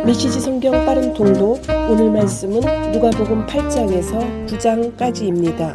메시지 성경 빠른 통독. 오늘 말씀은 누가복음 8장에서 9장까지입니다.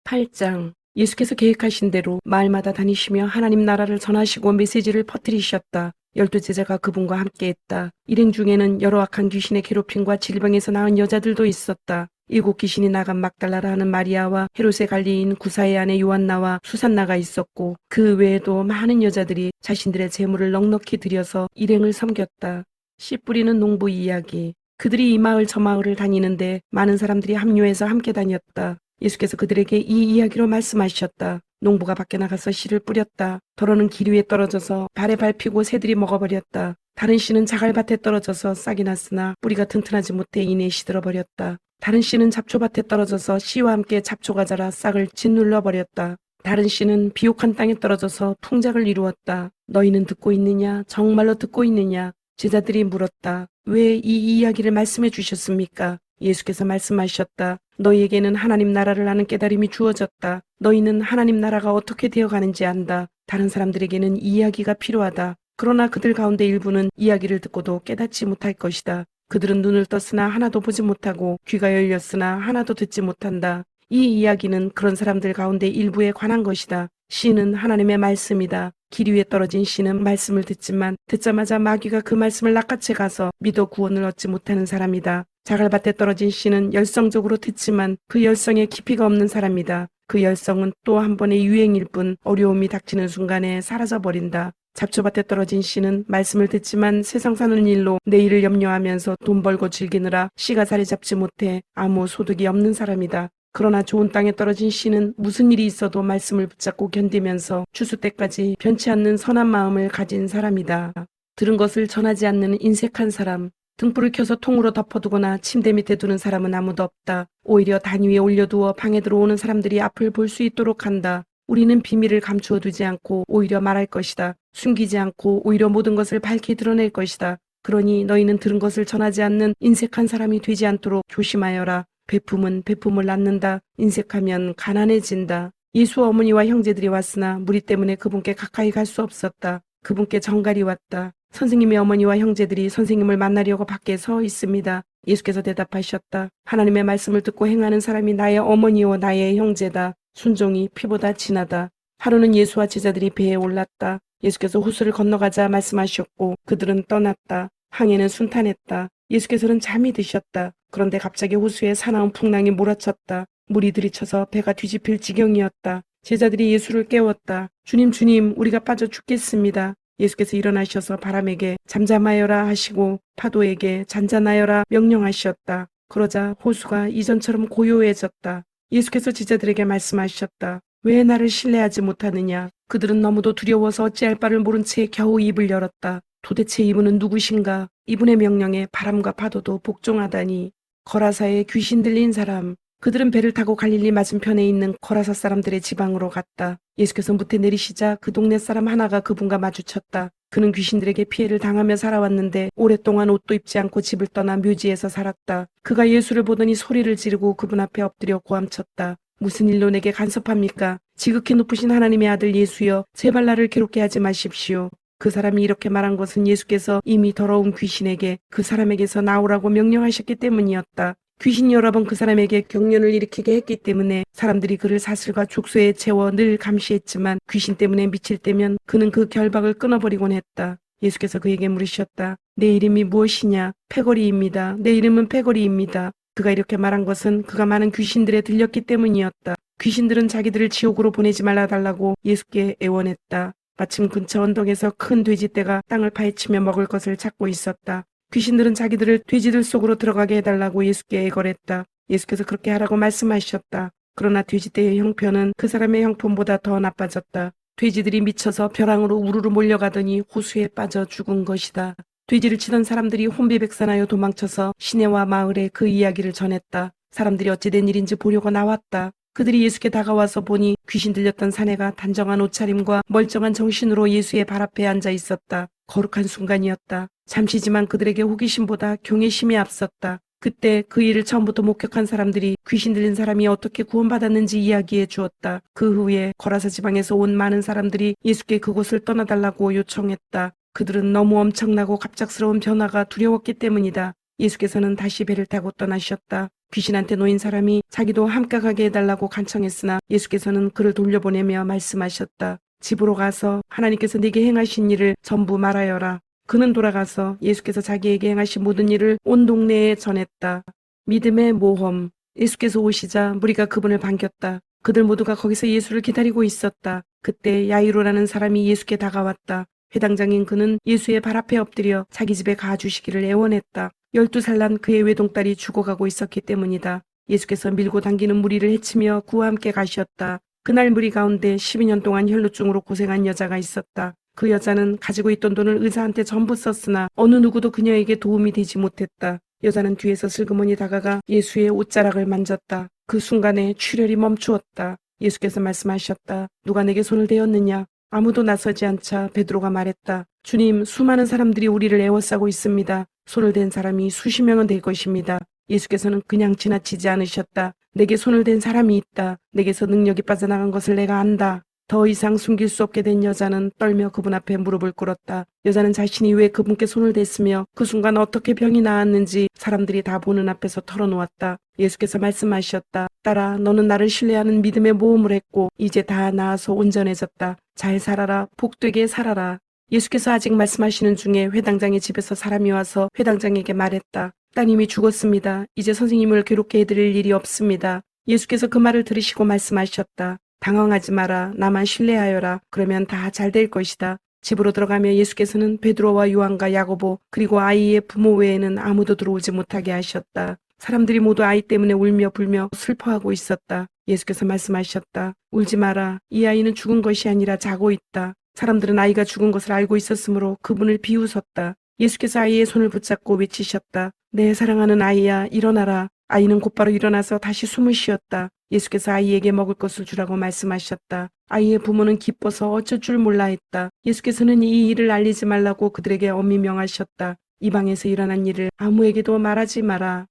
8장. 예수께서 계획하신 대로 마을마다 다니시며 하나님 나라를 전하시고 메시지를 퍼뜨리셨다. 12제자가 그분과 함께했다. 일행 중에는 여러 악한 귀신의 괴롭힘과 질병에서 나은 여자들도 있었다. 7귀신이 나간 막달라라 하는 마리아와 헤롯의 관리인 구사의 아내 요한나와 수산나가 있었고, 그 외에도 많은 여자들이 자신들의 재물을 넉넉히 들여서 일행을 섬겼다. 씨 뿌리는 농부 이야기. 그들이 이 마을 저 마을을 다니는데 많은 사람들이 합류해서 함께 다녔다. 예수께서 그들에게 이 이야기로 말씀하셨다. 농부가 밖에 나가서 씨를 뿌렸다. 더러는 길 위에 떨어져서 발에 밟히고 새들이 먹어버렸다. 다른 씨는 자갈밭에 떨어져서 싹이 났으나 뿌리가 튼튼하지 못해 이내 시들어버렸다. 다른 씨는 잡초밭에 떨어져서 씨와 함께 잡초가 자라 싹을 짓눌러버렸다. 다른 씨는 비옥한 땅에 떨어져서 풍작을 이루었다. 너희는 듣고 있느냐? 정말로 듣고 있느냐? 제자들이 물었다. 왜 이 이야기를 말씀해 주셨습니까? 예수께서 말씀하셨다. 너희에게는 하나님 나라를 아는 깨달음이 주어졌다. 너희는 하나님 나라가 어떻게 되어가는지 안다. 다른 사람들에게는 이 이야기가 필요하다. 그러나 그들 가운데 일부는 이야기를 듣고도 깨닫지 못할 것이다. 그들은 눈을 떴으나 하나도 보지 못하고 귀가 열렸으나 하나도 듣지 못한다. 이 이야기는 그런 사람들 가운데 일부에 관한 것이다. 씨는 하나님의 말씀이다. 길 위에 떨어진 씨는 말씀을 듣지만 듣자마자 마귀가 그 말씀을 낚아채 가서 믿어 구원을 얻지 못하는 사람이다. 자갈밭에 떨어진 씨는 열성적으로 듣지만 그 열성에 깊이가 없는 사람이다. 그 열성은 또 한 번의 유행일 뿐 어려움이 닥치는 순간에 사라져버린다. 잡초밭에 떨어진 씨는 말씀을 듣지만 세상 사는 일로 내일을 염려하면서 돈 벌고 즐기느라 씨가 자리 잡지 못해 아무 소득이 없는 사람이다. 그러나 좋은 땅에 떨어진 씨는 무슨 일이 있어도 말씀을 붙잡고 견디면서 추수 때까지 변치 않는 선한 마음을 가진 사람이다. 들은 것을 전하지 않는 인색한 사람. 등불을 켜서 통으로 덮어두거나 침대 밑에 두는 사람은 아무도 없다. 오히려 단 위에 올려두어 방에 들어오는 사람들이 앞을 볼 수 있도록 한다. 우리는 비밀을 감추어 두지 않고 오히려 말할 것이다. 숨기지 않고 오히려 모든 것을 밝히 드러낼 것이다. 그러니 너희는 들은 것을 전하지 않는 인색한 사람이 되지 않도록 조심하여라. 베품은 베품을 낳는다. 인색하면 가난해진다. 예수 어머니와 형제들이 왔으나 무리 때문에 그분께 가까이 갈 수 없었다. 그분께 정갈이 왔다. 선생님의 어머니와 형제들이 선생님을 만나려고 밖에 서 있습니다. 예수께서 대답하셨다. 하나님의 말씀을 듣고 행하는 사람이 나의 어머니요 나의 형제다. 순종이 피보다 진하다. 하루는 예수와 제자들이 배에 올랐다. 예수께서 호수를 건너가자 말씀하셨고 그들은 떠났다. 항해는 순탄했다. 예수께서는 잠이 드셨다. 그런데 갑자기 호수에 사나운 풍랑이 몰아쳤다. 물이 들이쳐서 배가 뒤집힐 지경이었다. 제자들이 예수를 깨웠다. 주님, 주님, 우리가 빠져 죽겠습니다. 예수께서 일어나셔서 바람에게 잠잠하여라 하시고 파도에게 잔잔하여라 명령하셨다. 그러자 호수가 이전처럼 고요해졌다. 예수께서 제자들에게 말씀하셨다. 왜 나를 신뢰하지 못하느냐? 그들은 너무도 두려워서 어찌할 바를 모른 채 겨우 입을 열었다. 도대체 이분은 누구신가? 이분의 명령에 바람과 파도도 복종하다니. 거라사에 귀신 들린 사람. 그들은 배를 타고 갈릴리 맞은편에 있는 거라사 사람들의 지방으로 갔다. 예수께서 무태 내리시자 그 동네 사람 하나가 그분과 마주쳤다. 그는 귀신들에게 피해를 당하며 살아왔는데 오랫동안 옷도 입지 않고 집을 떠나 묘지에서 살았다. 그가 예수를 보더니 소리를 지르고 그분 앞에 엎드려 고함쳤다. 무슨 일로 내게 간섭합니까? 지극히 높으신 하나님의 아들 예수여, 제발 나를 괴롭게 하지 마십시오. 그 사람이 이렇게 말한 것은 예수께서 이미 더러운 귀신에게 그 사람에게서 나오라고 명령하셨기 때문이었다. 귀신이 여러 번 그 사람에게 경련을 일으키게 했기 때문에 사람들이 그를 사슬과 족쇄에 채워 늘 감시했지만 귀신 때문에 미칠 때면 그는 그 결박을 끊어버리곤 했다. 예수께서 그에게 물으셨다. 내 이름이 무엇이냐? 패거리입니다. 내 이름은 패거리입니다. 그가 이렇게 말한 것은 그가 많은 귀신들에 들렸기 때문이었다. 귀신들은 자기들을 지옥으로 보내지 말아달라고 예수께 애원했다. 마침 근처 언덕에서 큰 돼지떼가 땅을 파헤치며 먹을 것을 찾고 있었다. 귀신들은 자기들을 돼지들 속으로 들어가게 해달라고 예수께 애걸했다. 예수께서 그렇게 하라고 말씀하셨다. 그러나 돼지떼의 형편은 그 사람의 형편보다 더 나빠졌다. 돼지들이 미쳐서 벼랑으로 우르르 몰려가더니 호수에 빠져 죽은 것이다. 돼지를 치던 사람들이 혼비백산하여 도망쳐서 시내와 마을에 그 이야기를 전했다. 사람들이 어찌된 일인지 보려고 나왔다. 그들이 예수께 다가와서 보니 귀신 들렸던 사내가 단정한 옷차림과 멀쩡한 정신으로 예수의 발 앞에 앉아 있었다. 거룩한 순간이었다. 잠시지만 그들에게 호기심보다 경외심이 앞섰다. 그때 그 일을 처음부터 목격한 사람들이 귀신 들린 사람이 어떻게 구원받았는지 이야기해 주었다. 그 후에 거라사 지방에서 온 많은 사람들이 예수께 그곳을 떠나달라고 요청했다. 그들은 너무 엄청나고 갑작스러운 변화가 두려웠기 때문이다. 예수께서는 다시 배를 타고 떠나셨다. 귀신한테 놓인 사람이 자기도 함께 해달라고 간청했으나 예수께서는 그를 돌려보내며 말씀하셨다. 집으로 가서 하나님께서 네게 행하신 일을 전부 말하여라. 그는 돌아가서 예수께서 자기에게 행하신 모든 일을 온 동네에 전했다. 믿음의 모험. 예수께서 오시자 무리가 그분을 반겼다. 그들 모두가 거기서 예수를 기다리고 있었다. 그때 야이로라는 사람이 예수께 다가왔다. 회당장인 그는 예수의 발 앞에 엎드려 자기 집에 가주시기를 애원했다. 12살 난 그의 외동딸이 죽어가고 있었기 때문이다. 예수께서 밀고 당기는 무리를 헤치며 그와 함께 가셨다. 그날 무리 가운데 12년 동안 혈루증으로 고생한 여자가 있었다. 그 여자는 가지고 있던 돈을 의사한테 전부 썼으나 어느 누구도 그녀에게 도움이 되지 못했다. 여자는 뒤에서 슬그머니 다가가 예수의 옷자락을 만졌다. 그 순간에 출혈이 멈추었다. 예수께서 말씀하셨다. 누가 내게 손을 대었느냐? 아무도 나서지 않자 베드로가 말했다. 주님, 수많은 사람들이 우리를 에워싸고 있습니다. 손을 댄 사람이 수십 명은 될 것입니다. 예수께서는 그냥 지나치지 않으셨다. 내게 손을 댄 사람이 있다. 내게서 능력이 빠져나간 것을 내가 안다. 더 이상 숨길 수 없게 된 여자는 떨며 그분 앞에 무릎을 꿇었다. 여자는 자신이 왜 그분께 손을 댔으며 그 순간 어떻게 병이 나았는지 사람들이 다 보는 앞에서 털어놓았다. 예수께서 말씀하셨다. 딸아, 너는 나를 신뢰하는 믿음의 모험을 했고 이제 다 나아서 온전해졌다. 잘 살아라. 복되게 살아라. 예수께서 아직 말씀하시는 중에 회당장의 집에서 사람이 와서 회당장에게 말했다. 따님이 죽었습니다. 이제 선생님을 괴롭게 해드릴 일이 없습니다. 예수께서 그 말을 들으시고 말씀하셨다. 당황하지 마라. 나만 신뢰하여라. 그러면 다 잘 될 것이다. 집으로 들어가며 예수께서는 베드로와 요한과 야고보 그리고 아이의 부모 외에는 아무도 들어오지 못하게 하셨다. 사람들이 모두 아이 때문에 울며 불며 슬퍼하고 있었다. 예수께서 말씀하셨다. 울지 마라. 이 아이는 죽은 것이 아니라 자고 있다. 사람들은 아이가 죽은 것을 알고 있었으므로 그분을 비웃었다. 예수께서 아이의 손을 붙잡고 외치셨다. 내 사랑하는 아이야, 일어나라. 아이는 곧바로 일어나서 다시 숨을 쉬었다. 예수께서 아이에게 먹을 것을 주라고 말씀하셨다. 아이의 부모는 기뻐서 어쩔 줄 몰라 했다. 예수께서는 이 일을 알리지 말라고 그들에게 엄히 명하셨다. 이 방에서 일어난 일을 아무에게도 말하지 마라.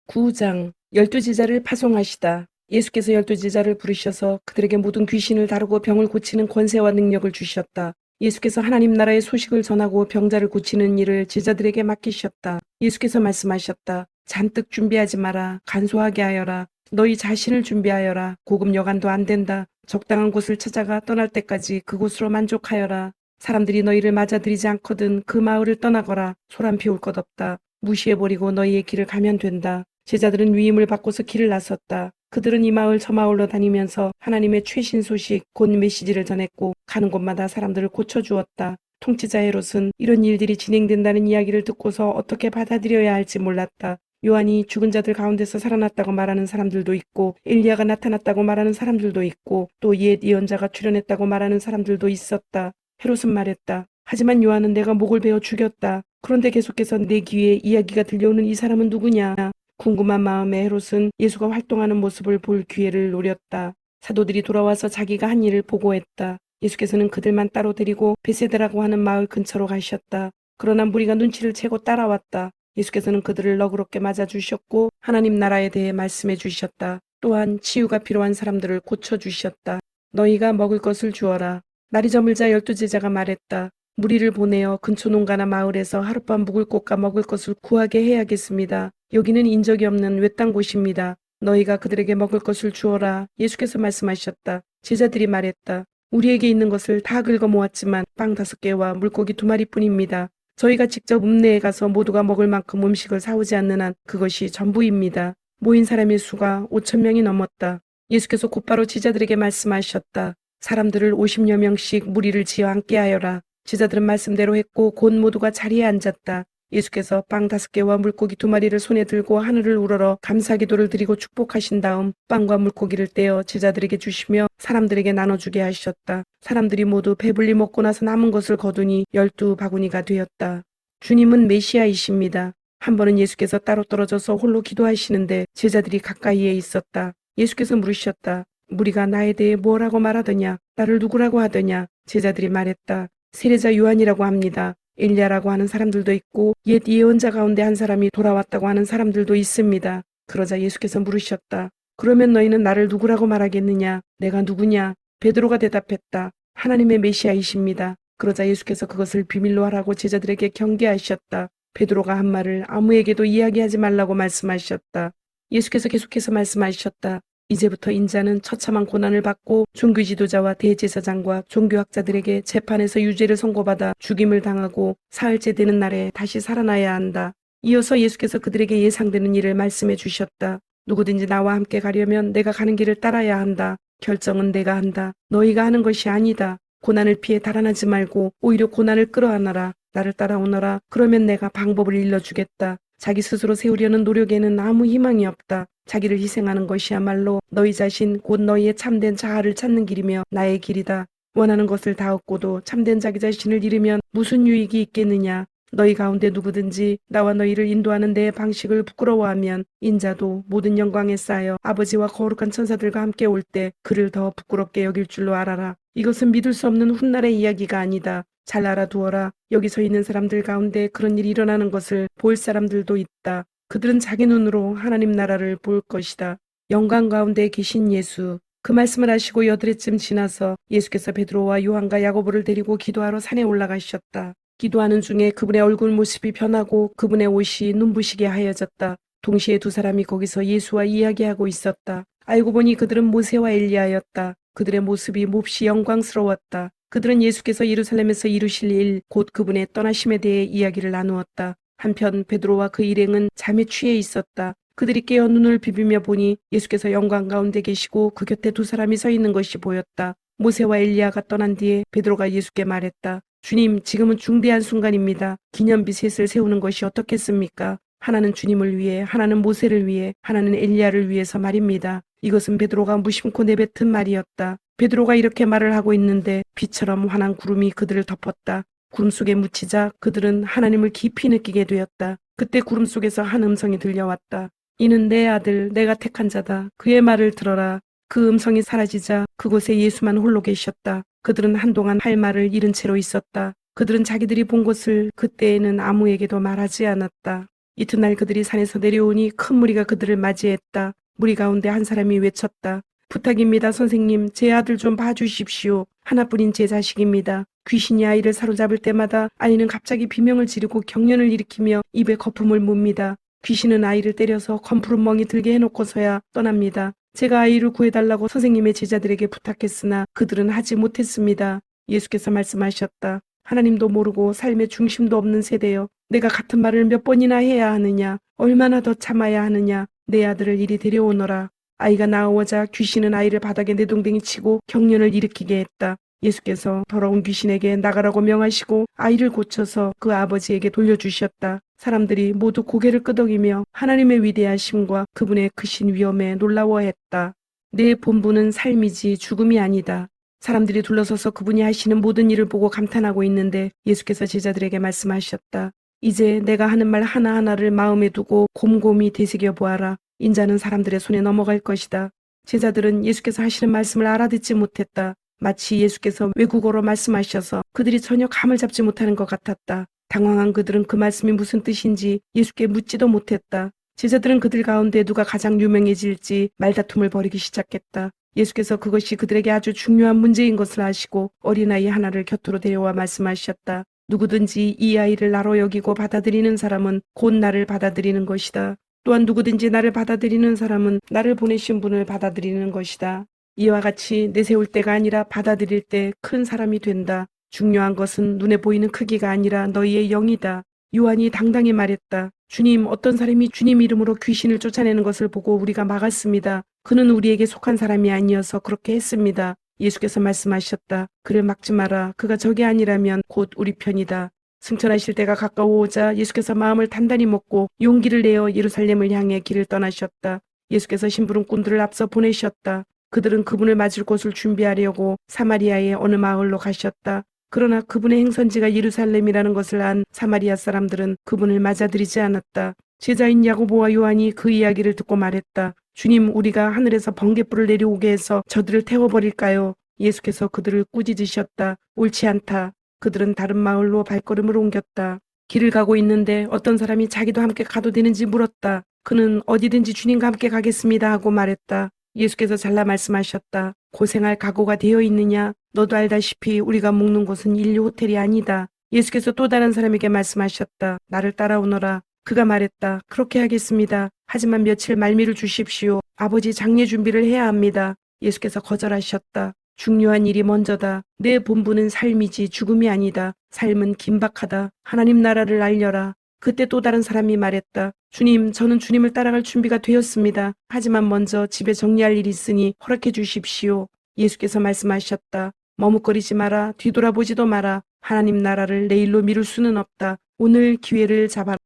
9장 12제자를 파송하시다. 예수께서 12제자를 부르셔서 그들에게 모든 귀신을 다루고 병을 고치는 권세와 능력을 주셨다. 예수께서 하나님 나라의 소식을 전하고 병자를 고치는 일을 제자들에게 맡기셨다. 예수께서 말씀하셨다. 잔뜩 준비하지 마라. 간소하게 하여라. 너희 자신을 준비하여라. 고급 여간도 안 된다. 적당한 곳을 찾아가 떠날 때까지 그곳으로 만족하여라. 사람들이 너희를 맞아들이지 않거든 그 마을을 떠나거라. 소란 피울 것 없다. 무시해버리고 너희의 길을 가면 된다. 제자들은 위임을 받고서 길을 나섰다. 그들은 이 마을 저 마을로 다니면서 하나님의 최신 소식 곧 메시지를 전했고 가는 곳마다 사람들을 고쳐주었다. 통치자 헤롯은 이런 일들이 진행된다는 이야기를 듣고서 어떻게 받아들여야 할지 몰랐다. 요한이 죽은 자들 가운데서 살아났다고 말하는 사람들도 있고 엘리야가 나타났다고 말하는 사람들도 있고 또 옛 예언자가 출현했다고 말하는 사람들도 있었다. 헤롯은 말했다. 하지만 요한은 내가 목을 베어 죽였다. 그런데 계속해서 내 귀에 이야기가 들려오는 이 사람은 누구냐? 궁금한 마음에 헤롯은 예수가 활동하는 모습을 볼 기회를 노렸다. 사도들이 돌아와서 자기가 한 일을 보고했다. 예수께서는 그들만 따로 데리고 베세다라고 하는 마을 근처로 가셨다. 그러나 무리가 눈치를 채고 따라왔다. 예수께서는 그들을 너그럽게 맞아주셨고 하나님 나라에 대해 말씀해 주셨다. 또한 치유가 필요한 사람들을 고쳐주셨다. 너희가 먹을 것을 주어라. 날이 저물자 12제자가 말했다. 무리를 보내어 근처 농가나 마을에서 하룻밤 묵을 곳과 먹을 것을 구하게 해야겠습니다. 여기는 인적이 없는 외딴 곳입니다. 너희가 그들에게 먹을 것을 주어라. 예수께서 말씀하셨다. 제자들이 말했다. 우리에게 있는 것을 다 긁어 모았지만 빵 5개와 물고기 2마리뿐입니다. 저희가 직접 읍내에 가서 모두가 먹을 만큼 음식을 사오지 않는 한 그것이 전부입니다. 모인 사람의 수가 5,000명이 넘었다. 예수께서 곧바로 제자들에게 말씀하셨다. 사람들을 50여 명씩 무리를 지어 앉게 하여라. 제자들은 말씀대로 했고 곧 모두가 자리에 앉았다. 예수께서 빵 5개와 물고기 2마리를 손에 들고 하늘을 우러러 감사기도를 드리고 축복하신 다음 빵과 물고기를 떼어 제자들에게 주시며 사람들에게 나눠주게 하셨다. 사람들이 모두 배불리 먹고 나서 남은 것을 거두니 12바구니가 되었다. 주님은 메시아이십니다. 한 번은 예수께서 따로 떨어져서 홀로 기도하시는데 제자들이 가까이에 있었다. 예수께서 물으셨다. 무리가 나에 대해 뭐라고 말하더냐? 나를 누구라고 하더냐? 제자들이 말했다. 세례자 요한이라고 합니다. 엘리야라고 하는 사람들도 있고 옛 예언자 가운데 한 사람이 돌아왔다고 하는 사람들도 있습니다. 그러자 예수께서 물으셨다. 그러면 너희는 나를 누구라고 말하겠느냐? 내가 누구냐? 베드로가 대답했다. 하나님의 메시아이십니다. 그러자 예수께서 그것을 비밀로 하라고 제자들에게 경계하셨다. 베드로가 한 말을 아무에게도 이야기하지 말라고 말씀하셨다. 예수께서 계속해서 말씀하셨다. 이제부터 인자는 처참한 고난을 받고 종교 지도자와 대제사장과 종교학자들에게 재판에서 유죄를 선고받아 죽임을 당하고 사흘째 되는 날에 다시 살아나야 한다. 이어서 예수께서 그들에게 예상되는 일을 말씀해 주셨다. 누구든지 나와 함께 가려면 내가 가는 길을 따라야 한다. 결정은 내가 한다. 너희가 하는 것이 아니다. 고난을 피해 달아나지 말고 오히려 고난을 끌어안아라. 나를 따라오너라. 그러면 내가 방법을 일러주겠다. 자기 스스로 세우려는 노력에는 아무 희망이 없다. 자기를 희생하는 것이야말로 너희 자신 곧 너희의 참된 자아를 찾는 길이며 나의 길이다. 원하는 것을 다 얻고도 참된 자기 자신을 잃으면 무슨 유익이 있겠느냐. 너희 가운데 누구든지 나와 너희를 인도하는 내 방식을 부끄러워하면 인자도 모든 영광에 쌓여 아버지와 거룩한 천사들과 함께 올 때 그를 더 부끄럽게 여길 줄로 알아라. 이것은 믿을 수 없는 훗날의 이야기가 아니다. 잘 알아두어라. 여기 서 있는 사람들 가운데 그런 일이 일어나는 것을 볼 사람들도 있다. 그들은 자기 눈으로 하나님 나라를 볼 것이다. 영광 가운데 계신 예수. 그 말씀을 하시고 8해쯤 지나서 예수께서 베드로와 요한과 야고보를 데리고 기도하러 산에 올라가셨다. 기도하는 중에 그분의 얼굴 모습이 변하고 그분의 옷이 눈부시게 하여졌다. 동시에 두 사람이 거기서 예수와 이야기하고 있었다. 알고 보니 그들은 모세와 엘리야였다. 그들의 모습이 몹시 영광스러웠다. 그들은 예수께서 예루살렘에서 이루실 일, 곧 그분의 떠나심에 대해 이야기를 나누었다. 한편 베드로와 그 일행은 잠에 취해 있었다. 그들이 깨어 눈을 비비며 보니 예수께서 영광 가운데 계시고 그 곁에 두 사람이 서 있는 것이 보였다. 모세와 엘리야가 떠난 뒤에 베드로가 예수께 말했다. 주님, 지금은 중대한 순간입니다. 기념비 셋을 세우는 것이 어떻겠습니까? 하나는 주님을 위해, 하나는 모세를 위해, 하나는 엘리야를 위해서 말입니다. 이것은 베드로가 무심코 내뱉은 말이었다. 베드로가 이렇게 말을 하고 있는데 비처럼 환한 구름이 그들을 덮었다. 구름 속에 묻히자 그들은 하나님을 깊이 느끼게 되었다. 그때 구름 속에서 한 음성이 들려왔다. 이는 내 아들, 내가 택한 자다. 그의 말을 들어라. 그 음성이 사라지자 그곳에 예수만 홀로 계셨다. 그들은 한동안 할 말을 잃은 채로 있었다. 그들은 자기들이 본 것을 그때에는 아무에게도 말하지 않았다. 이튿날 그들이 산에서 내려오니 큰 무리가 그들을 맞이했다. 무리 가운데 한 사람이 외쳤다. 부탁입니다, 선생님. 제 아들 좀 봐주십시오. 하나뿐인 제 자식입니다. 귀신이 아이를 사로잡을 때마다 아이는 갑자기 비명을 지르고 경련을 일으키며 입에 거품을 뭅니다. 귀신은 아이를 때려서 검푸른 멍이 들게 해놓고서야 떠납니다. 제가 아이를 구해달라고 선생님의 제자들에게 부탁했으나 그들은 하지 못했습니다. 예수께서 말씀하셨다. 하나님도 모르고 삶의 중심도 없는 세대여. 내가 같은 말을 몇 번이나 해야 하느냐. 얼마나 더 참아야 하느냐. 내 아들을 이리 데려오너라. 아이가 나오자 귀신은 아이를 바닥에 내동댕이 치고 경련을 일으키게 했다. 예수께서 더러운 귀신에게 나가라고 명하시고 아이를 고쳐서 그 아버지에게 돌려주셨다. 사람들이 모두 고개를 끄덕이며 하나님의 위대하심과 그분의 크신 위엄에 놀라워했다. 내 본분은 삶이지 죽음이 아니다. 사람들이 둘러서서 그분이 하시는 모든 일을 보고 감탄하고 있는데 예수께서 제자들에게 말씀하셨다. 이제 내가 하는 말 하나하나를 마음에 두고 곰곰이 되새겨 보아라. 인자는 사람들의 손에 넘어갈 것이다. 제자들은 예수께서 하시는 말씀을 알아듣지 못했다. 마치 예수께서 외국어로 말씀하셔서 그들이 전혀 감을 잡지 못하는 것 같았다. 당황한 그들은 그 말씀이 무슨 뜻인지 예수께 묻지도 못했다. 제자들은 그들 가운데 누가 가장 유명해질지 말다툼을 벌이기 시작했다. 예수께서 그것이 그들에게 아주 중요한 문제인 것을 아시고 어린아이 하나를 곁으로 데려와 말씀하셨다. 누구든지 이 아이를 나로 여기고 받아들이는 사람은 곧 나를 받아들이는 것이다. 또한 누구든지 나를 받아들이는 사람은 나를 보내신 분을 받아들이는 것이다. 이와 같이 내세울 때가 아니라 받아들일 때 큰 사람이 된다. 중요한 것은 눈에 보이는 크기가 아니라 너희의 영이다. 요한이 당당히 말했다. 주님, 어떤 사람이 주님 이름으로 귀신을 쫓아내는 것을 보고 우리가 막았습니다. 그는 우리에게 속한 사람이 아니어서 그렇게 했습니다. 예수께서 말씀하셨다. 그를 막지 마라. 그가 적이 아니라면 곧 우리 편이다. 승천하실 때가 가까워오자 예수께서 마음을 단단히 먹고 용기를 내어 예루살렘을 향해 길을 떠나셨다. 예수께서 심부름꾼들을 앞서 보내셨다. 그들은 그분을 맞을 곳을 준비하려고 사마리아의 어느 마을로 가셨다. 그러나 그분의 행선지가 예루살렘이라는 것을 안 사마리아 사람들은 그분을 맞아들이지 않았다. 제자인 야고보와 요한이 그 이야기를 듣고 말했다. 주님, 우리가 하늘에서 번갯불을 내려오게 해서 저들을 태워버릴까요? 예수께서 그들을 꾸짖으셨다. 옳지 않다. 그들은 다른 마을로 발걸음을 옮겼다. 길을 가고 있는데 어떤 사람이 자기도 함께 가도 되는지 물었다. 그는 어디든지 주님과 함께 가겠습니다 하고 말했다. 예수께서 잘라 말씀하셨다. 고생할 각오가 되어 있느냐? 너도 알다시피 우리가 묵는 곳은 인류 호텔이 아니다. 예수께서 또 다른 사람에게 말씀하셨다. 나를 따라오너라. 그가 말했다. 그렇게 하겠습니다. 하지만 며칠 말미를 주십시오. 아버지 장례 준비를 해야 합니다. 예수께서 거절하셨다. 중요한 일이 먼저다. 내 본분은 삶이지 죽음이 아니다. 삶은 긴박하다. 하나님 나라를 알려라. 그때 또 다른 사람이 말했다. 주님, 저는 주님을 따라갈 준비가 되었습니다. 하지만 먼저 집에 정리할 일이 있으니 허락해 주십시오. 예수께서 말씀하셨다. 머뭇거리지 마라. 뒤돌아보지도 마라. 하나님 나라를 내일로 미룰 수는 없다. 오늘 기회를 잡아라.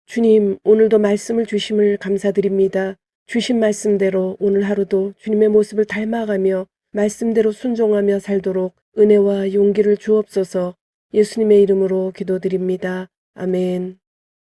주님, 오늘도 말씀을 주심을 감사드립니다. 주신 말씀대로 오늘 하루도 주님의 모습을 닮아가며 말씀대로 순종하며 살도록 은혜와 용기를 주옵소서. 예수님의 이름으로 기도드립니다. 아멘.